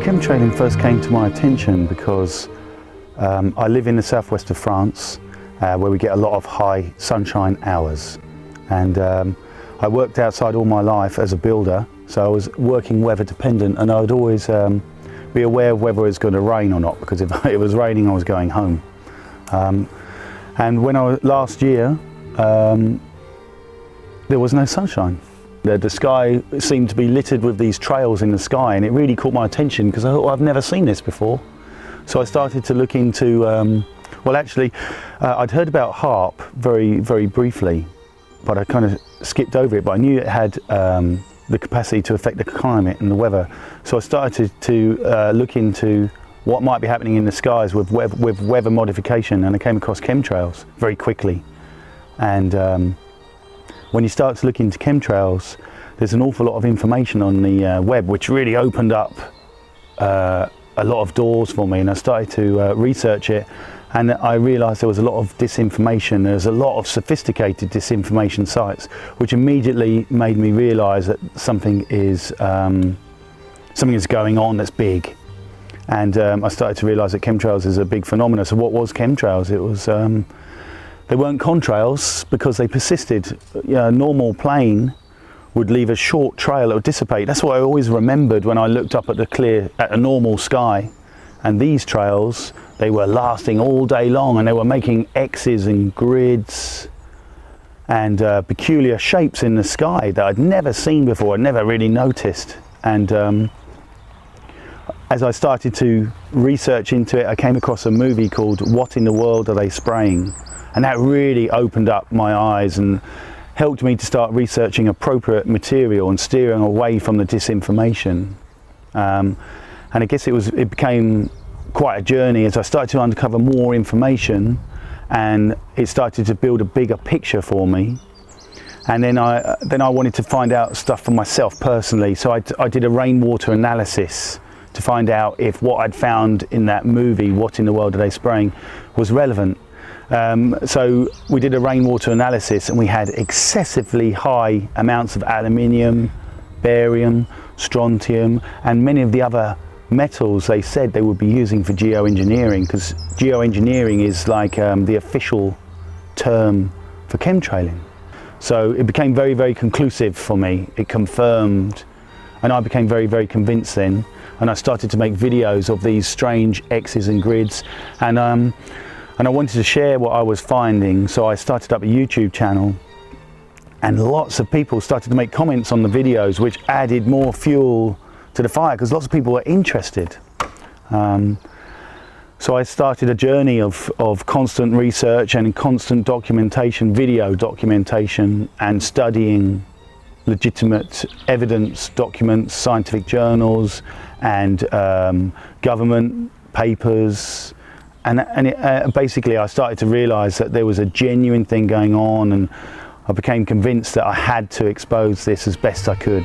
Chemtrailing first came to my attention because I live in the southwest of France where we get a lot of high sunshine hours, and I worked outside all my life as a builder, so I was working weather dependent, and I would always be aware of whether it was going to rain or not, because if it was raining I was going home. And when last year there was no sunshine. The sky seemed to be littered with these trails in the sky, and it really caught my attention because I thought, well, I've never seen this before. So I started to look into, well actually I'd heard about HAARP very briefly, but I kind of skipped over it, but I knew it had the capacity to affect the climate and the weather. So I started to look into what might be happening in the skies with weather modification, and I came across chemtrails very quickly. And when you start to look into chemtrails, there's an awful lot of information on the web, which really opened up a lot of doors for me, and I started to research it, and I realised there was a lot of disinformation. There's a lot of sophisticated disinformation sites, which immediately made me realise that something is going on that's big. And I started to realise that chemtrails is a big phenomenon. So what was chemtrails? It was they weren't contrails because they persisted. A normal plane would leave a short trail that would dissipate. That's what I always remembered when I looked up at a normal sky. And these trails, they were lasting all day long, and they were making X's and grids and peculiar shapes in the sky that I'd never seen before, I'd never really noticed. And as I started to research into it, I came across a movie called What in the World Are They Spraying? And that really opened up my eyes and helped me to start researching appropriate material and steering away from the disinformation. And I guess it became quite a journey as I started to uncover more information, and it started to build a bigger picture for me. And then I wanted to find out stuff for myself personally, so I did a rainwater analysis to find out if what I'd found in that movie, What in the World Are They Spraying, was relevant. So we did a rainwater analysis, and we had excessively high amounts of aluminium, barium, strontium, and many of the other metals they said they would be using for geoengineering, because geoengineering is like the official term for chemtrailing. So it became very conclusive for me. It confirmed, and I became very convinced then, and I started to make videos of these strange X's and grids, and I wanted to share what I was finding, so I started up a YouTube channel, and lots of people started to make comments on the videos, which added more fuel to the fire, because lots of people were interested. So I started a journey of constant research and constant documentation, video documentation, and studying legitimate evidence documents, scientific journals, and government papers. And basically I started to realise that there was a genuine thing going on, and I became convinced that I had to expose this as best I could.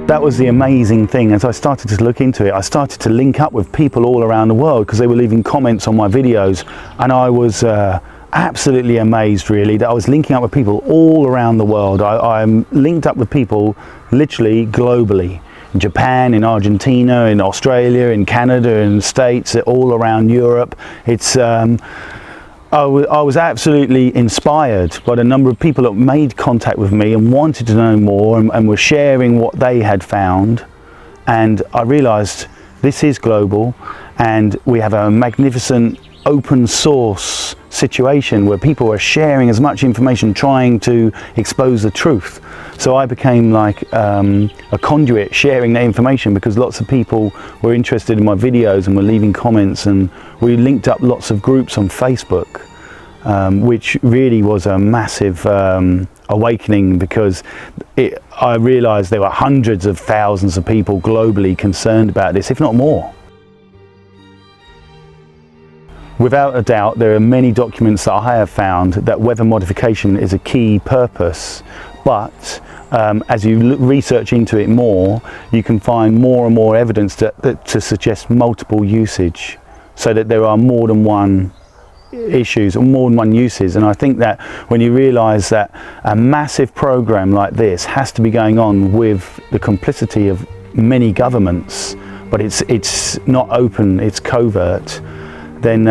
That was the amazing thing. As I started to look into it, I started to link up with people all around the world, because they were leaving comments on my videos, and I was absolutely amazed really that I was linking up with people all around the world. I'm linked up with people literally globally, in Japan, in Argentina, in Australia, in Canada, in the States, all around Europe. I was absolutely inspired by the number of people that made contact with me and wanted to know more, and were sharing what they had found. And I realised this is global, and we have a magnificent open source situation where people are sharing as much information, trying to expose the truth. So I became like a conduit sharing that information, because lots of people were interested in my videos and were leaving comments, and we linked up lots of groups on Facebook, which really was a massive awakening, because I realised there were hundreds of thousands of people globally concerned about this, if not more. Without a doubt, there are many documents that I have found that weather modification is a key purpose, but as you research into it more, you can find more and more evidence to suggest multiple usage, so that there are more than one issues, or more than one uses. And I think that when you realise that a massive program like this has to be going on with the complicity of many governments, but it's not open, it's covert, then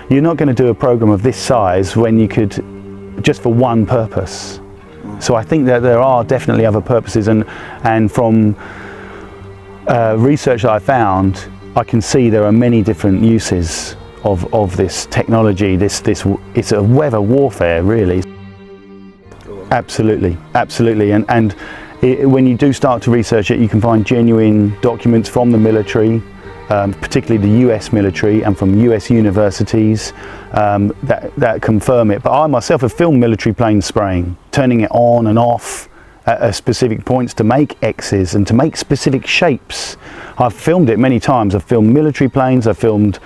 you're not going to do a program of this size when you could, just for one purpose. So I think that there are definitely other purposes, and from research that I found, I can see there are many different uses of this technology. It's a weather warfare, really. Absolutely, absolutely. And when you do start to research it, you can find genuine documents from the military, particularly the US military, and from US universities that confirm it. But I myself have filmed military planes spraying, turning it on and off at specific points to make X's and to make specific shapes. I've filmed it many times. I've filmed military planes, I've filmed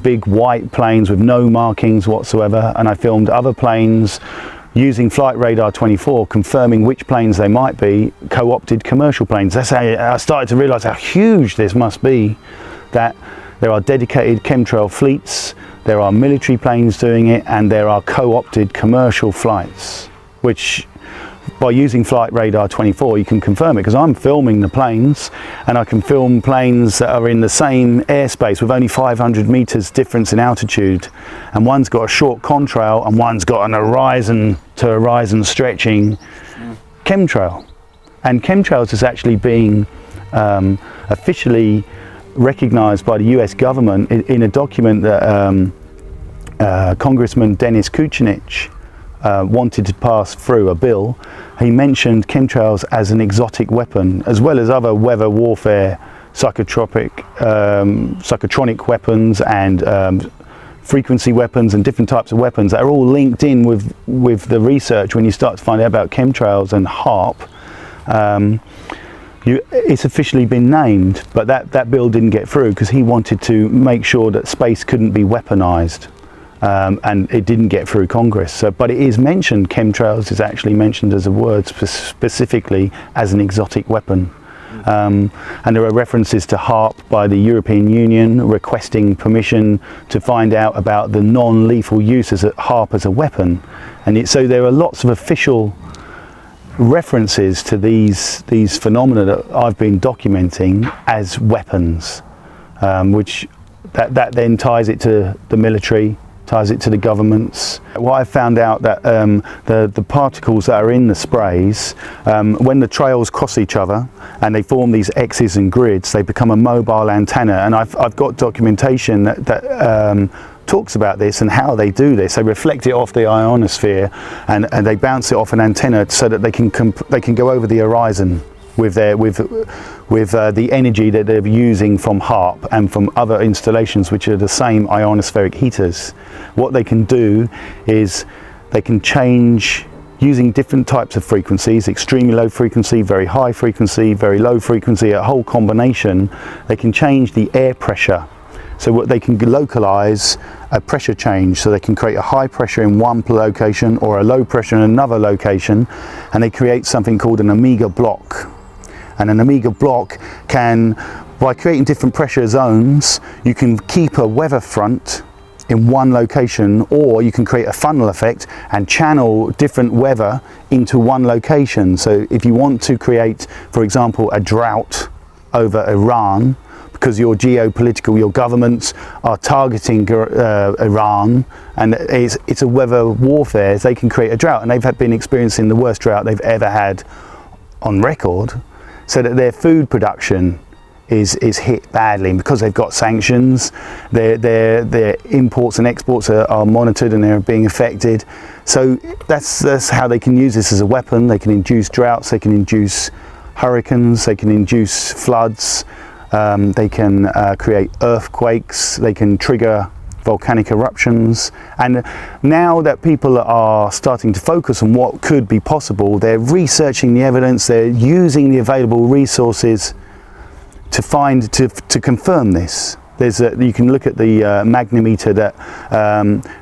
big white planes with no markings whatsoever, and I filmed other planes using Flight Radar 24, confirming which planes they might be, co-opted commercial planes. That's how I started to realise how huge this must be, that there are dedicated chemtrail fleets, there are military planes doing it, and there are co-opted commercial flights, which by using Flight Radar 24 you can confirm it, because I'm filming the planes, and I can film planes that are in the same airspace with only 500 meters difference in altitude, and one's got a short contrail and one's got an horizon to horizon stretching chemtrail. And chemtrails is actually being officially recognized by the US government in a document that Congressman Dennis Kucinich wanted to pass through a bill. He mentioned chemtrails as an exotic weapon, as well as other weather warfare, psychotronic weapons, and frequency weapons, and different types of weapons that are all linked in with the research. When you start to find out about chemtrails and HAARP, it's officially been named, but that bill didn't get through because he wanted to make sure that space couldn't be weaponized. And it didn't get through Congress. So, but it is mentioned, chemtrails is actually mentioned as a word specifically as an exotic weapon. And there are references to HAARP by the European Union requesting permission to find out about the non-lethal use of HAARP as a weapon. And so there are lots of official references to these phenomena that I've been documenting as weapons, which that then ties it to the military, ties it to the governments. What I found out that the particles that are in the sprays, when the trails cross each other and they form these X's and grids, they become a mobile antenna. And I've got documentation that talks about this and how they do this. They reflect it off the ionosphere and they bounce it off an antenna so that they can go over the horizon with the energy that they're using from HAARP and from other installations which are the same ionospheric heaters. What they can do is they can change using different types of frequencies, extremely low frequency, very high frequency, very low frequency, a whole combination. They can change the air pressure. So what they can localize a pressure change, so they can create a high pressure in one location or a low pressure in another location, and they create something called an Omega block. And an Omega block can, by creating different pressure zones, you can keep a weather front in one location, or you can create a funnel effect and channel different weather into one location. So if you want to create, for example, a drought over Iran, because your governments are targeting Iran, and it's a weather warfare, they can create a drought, and they've been experiencing the worst drought they've ever had on record, so that their food production is hit badly. And because they've got sanctions, their imports and exports are monitored and they're being affected. So that's how they can use this as a weapon. They can induce droughts, they can induce hurricanes, they can induce floods, they can create earthquakes, they can trigger volcanic eruptions. And now that people are starting to focus on what could be possible, they're researching the evidence, they're using the available resources to confirm this. You can look at the magnimeter that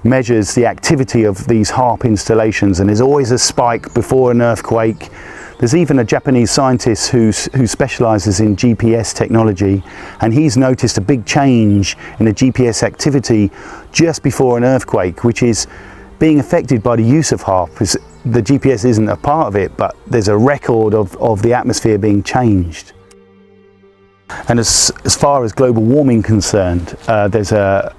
measures the activity of these HAARP installations, and there's always a spike before an earthquake, There's even a Japanese scientist who specialises in GPS technology, and he's noticed a big change in the GPS activity just before an earthquake, which is being affected by the use of HAARP. The GPS isn't a part of it, but there's a record of the atmosphere being changed. And as far as global warming concerned, there's a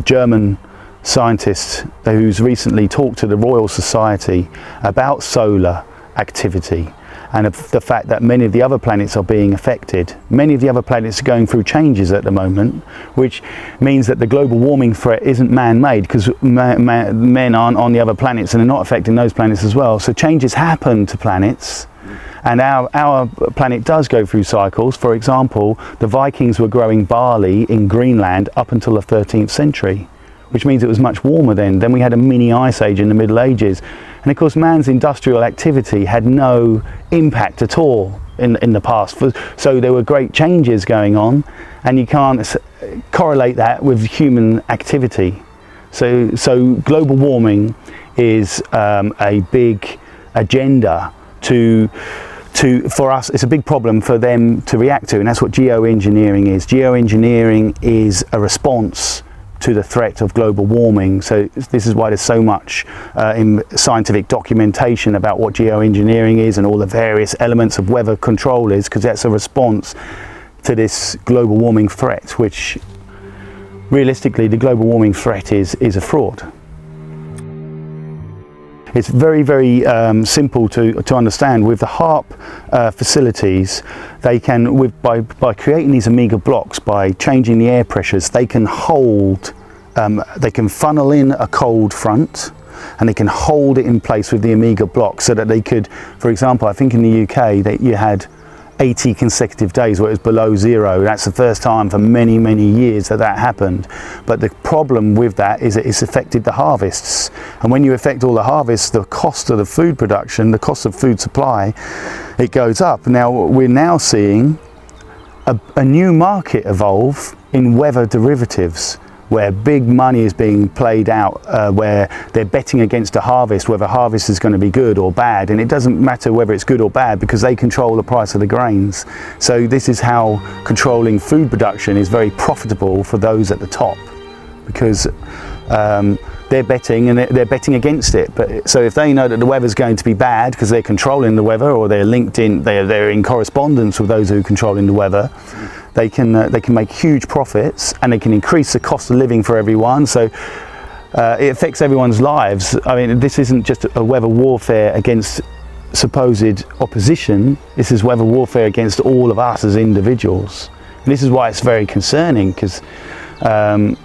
German scientist who's recently talked to the Royal Society about solar activity and the fact that many of the other planets are being affected. Many of the other planets are going through changes at the moment, which means that the global warming threat isn't man-made, because men aren't on the other planets and they're not affecting those planets as well. So changes happen to planets, and our planet does go through cycles. For example, the Vikings were growing barley in Greenland up until the 13th century, which means it was much warmer then. Then we had a mini ice age in the Middle Ages. And of course, man's industrial activity had no impact at all in the past. So there were great changes going on, and you can't correlate that with human activity. So global warming is a big agenda for us. It's a big problem for them to react to, and that's what geoengineering is. Geoengineering is a response to the threat of global warming. So this is why there's so much in scientific documentation about what geoengineering is and all the various elements of weather control is, because that's a response to this global warming threat, which realistically the global warming threat is a fraud. It's very, very simple to understand. With the HAARP facilities, they can, by creating these omega blocks, by changing the air pressures, they can hold, they can funnel in a cold front, and they can hold it in place with the omega block, so that they could, for example, I think in the UK that you had 80 consecutive days where it was below zero. That's the first time for many, many years that happened. But the problem with that is that it's affected the harvests. And when you affect all the harvests, the cost of the food production, the cost of food supply, it goes up. Now, we're now seeing a new market evolve in weather derivatives, where big money is being played out, where they're betting against a harvest, whether harvest is going to be good or bad, and it doesn't matter whether it's good or bad because they control the price of the grains. So this is how controlling food production is very profitable for those at the top, because they're betting, and they're betting against it. But so if they know that the weather's going to be bad because they're controlling the weather, or they're linked in, they're in correspondence with those who are controlling the weather, they can make huge profits, and they can increase the cost of living for everyone. So it affects everyone's lives. I mean, this isn't just a weather warfare against supposed opposition. This is weather warfare against all of us as individuals. And this is why it's very concerning, because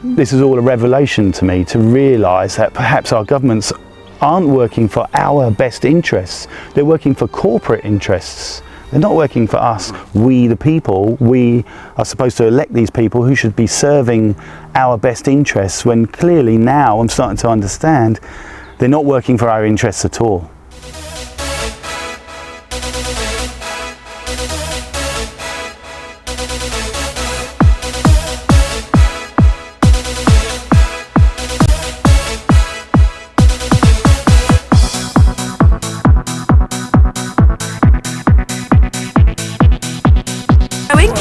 this is all a revelation to me, to realise that perhaps our governments aren't working for our best interests. They're working for corporate interests. They're not working for us, we the people. We are supposed to elect these people who should be serving our best interests, when clearly now I'm starting to understand they're not working for our interests at all.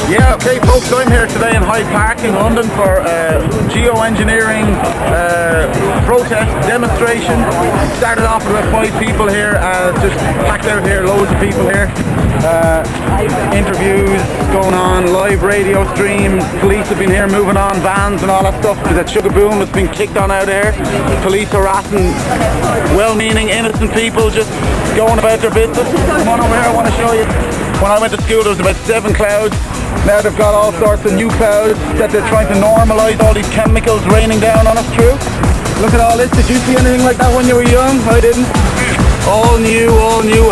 Yeah, okay folks, I'm here today in Hyde Park in London for a geoengineering protest demonstration. Started off with about 5 people here, just packed out here, loads of people here. Interviews going on, live radio stream, police have been here moving on vans and all that stuff. That Chugaboom has been kicked on out here. Police harassing well-meaning innocent people just going about their business. Come on over here, I want to show you. When I went to school there was about 7 clouds. Now they've got all sorts of new clouds that they're trying to normalise all these chemicals raining down on us through. Look at all this. Did you see anything like that when you were young? I didn't. All new,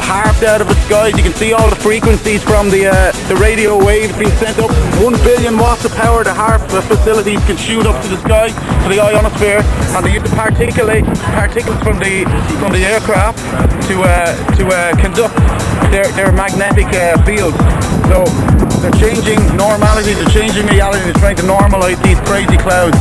harped out of the skies. You can see all the frequencies from the radio waves being sent up. 1 billion watts of power the HAARP facilities can shoot up to the sky, to the ionosphere, and they use the particles from the aircraft to conduct their magnetic fields. So they're changing normality, they're changing reality, they're trying to normalise these crazy clouds.